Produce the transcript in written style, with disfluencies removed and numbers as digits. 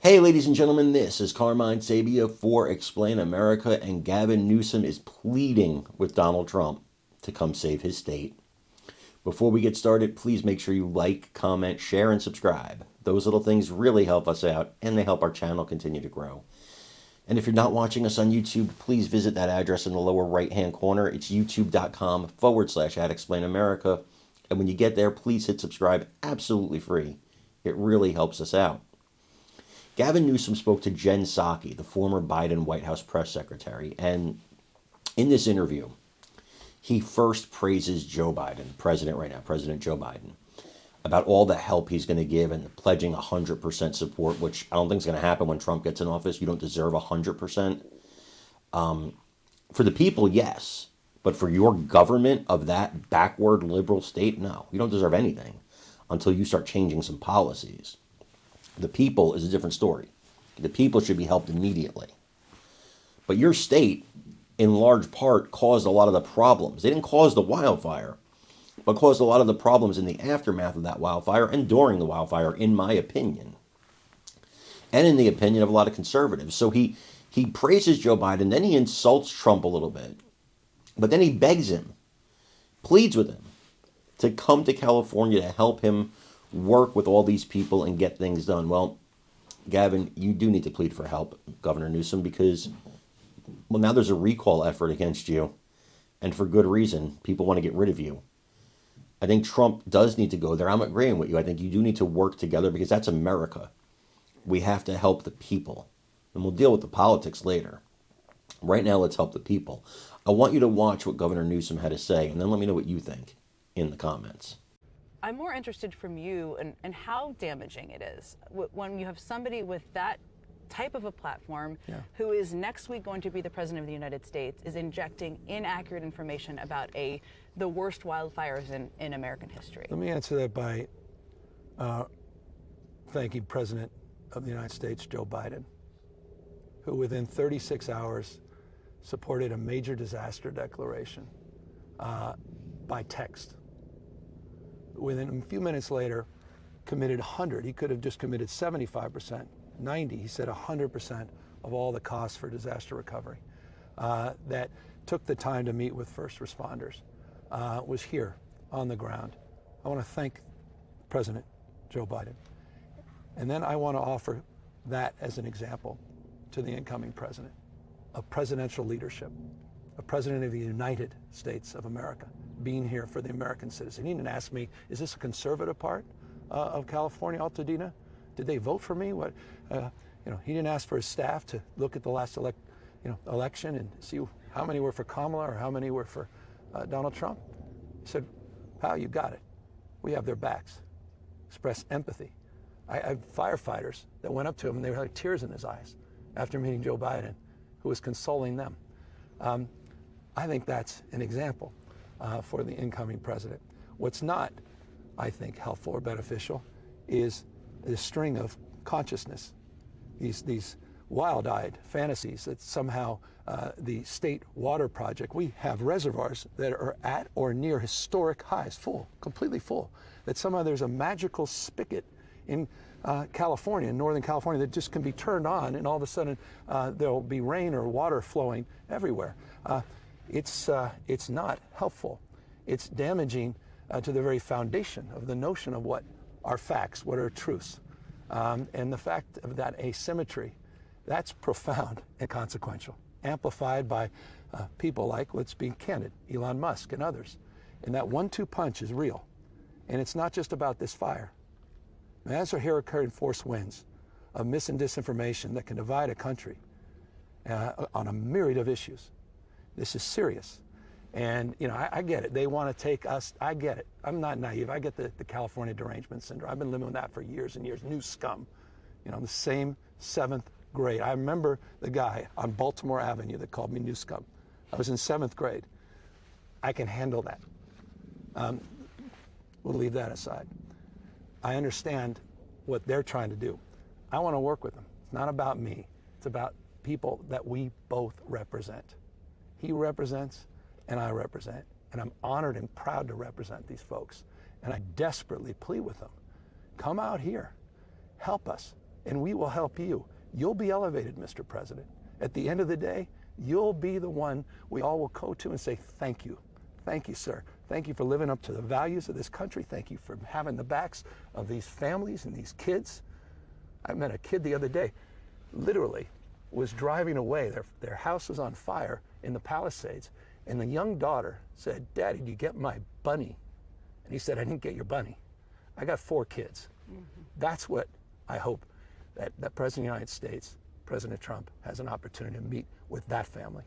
Hey, ladies and gentlemen, this is Carmine Sabia for Explain America, and Gavin Newsom is pleading with Donald Trump to come save his state. Before we get started, please make sure you like, comment, share, and subscribe. Those little things really help us out, and they help our channel continue to grow. And if you're not watching us on YouTube, please visit that address in the lower right-hand corner. It's youtube.com/@explainamerica. And when you get there, please hit subscribe, absolutely free. It really helps us out. Gavin Newsom spoke to Jen Psaki, the former Biden White House press secretary, and in this interview, he first praises Joe Biden, president right now, President Joe Biden, about all the help he's going to give and pledging 100% support, which I don't think is going to happen when Trump gets in office. You don't deserve 100%. For the people, yes, but for your government of that backward liberal state, no. You don't deserve anything until you start changing some policies. The people is a different story. The people should be helped immediately. But your state, in large part, caused a lot of the problems. They didn't cause the wildfire, but caused a lot of the problems in the aftermath of that wildfire and during the wildfire, in my opinion. And in the opinion of a lot of conservatives. So he praises Joe Biden, then he insults Trump a little bit. But then he begs him, pleads with him, to come to California to help him work with all these people and get things done. Well, Gavin, you do need to plead for help, Governor Newsom, because, well, now there's a recall effort against you, and for good reason. People want to get rid of you. I think Trump does need to go there. I'm agreeing with you. I think you do need to work together because that's America. We have to help the people, and we'll deal with the politics later. Right now, let's help the people. I want you to watch what Governor Newsom had to say, and then let me know what you think in the comments. I'm more interested from you in how damaging it is when you have somebody with that type of a platform who is next week going to be the president of the United States is injecting inaccurate information about the worst wildfires in American history. Let me answer that by thanking President of the United States, Joe Biden, who within 36 hours supported a major disaster declaration by text. Within a few minutes later, committed 100. He could have just committed 75%, 90. He said 100% of all the costs for disaster recovery. That took the time to meet with first responders, was here on the ground. I want to thank President Joe Biden. And then I want to offer that as an example to the incoming president of presidential leadership, a president of the United States of America, being here for the American citizen. He didn't ask me, is this a conservative part of California, Altadena? Did they vote for me? What, he didn't ask for his staff to look at the last election and see how many were for Kamala or how many were for Donald Trump. He said, pal, you got it. We have their backs. Express empathy. I had firefighters that went up to him and they had tears in his eyes after meeting Joe Biden, who was consoling them. I think that's an example for the incoming president. What's not, I think, helpful or beneficial is this string of consciousness, these wild-eyed fantasies that somehow the state water project, we have reservoirs that are at or near historic highs, full, completely full, that somehow there's a magical spigot in California, in Northern California, that just can be turned on and all of a sudden there'll be rain or water flowing everywhere. It's not helpful. It's damaging to the very foundation of the notion of what are facts, what are truths. And the fact of that asymmetry, that's profound and consequential, amplified by people like, let's be candid, Elon Musk and others. And that 1-2 punch is real. And it's not just about this fire. And as our hurricane force winds of mis and disinformation that can divide a country on a myriad of issues, this is serious. And, I get it. They want to take us. I get it. I'm not naive. I get the California derangement syndrome. I've been living with that for years and years. New scum. The same 7th grade. I remember the guy on Baltimore Avenue that called me new scum. I was in 7th grade. I can handle that. We'll leave that aside. I understand what they're trying to do. I want to work with them. It's not about me. It's about people that we both represent. He represents and I represent. And I'm honored and proud to represent these folks. And I desperately plead with them. Come out here. Help us. and we will help you. You'll be elevated, Mr. President. At the end of the day, you'll be the one we all will go to and say, thank you. Thank you, sir. Thank you for living up to the values of this country. Thank you for having the backs of these families and these kids. I met a kid the other day, literally was driving away. Their house was on fire in the Palisades, and the young daughter said, Daddy, did you get my bunny? And he said, I didn't get your bunny. I got 4 kids. That's what I hope that President of the United States, President Trump, has an opportunity to meet with that family.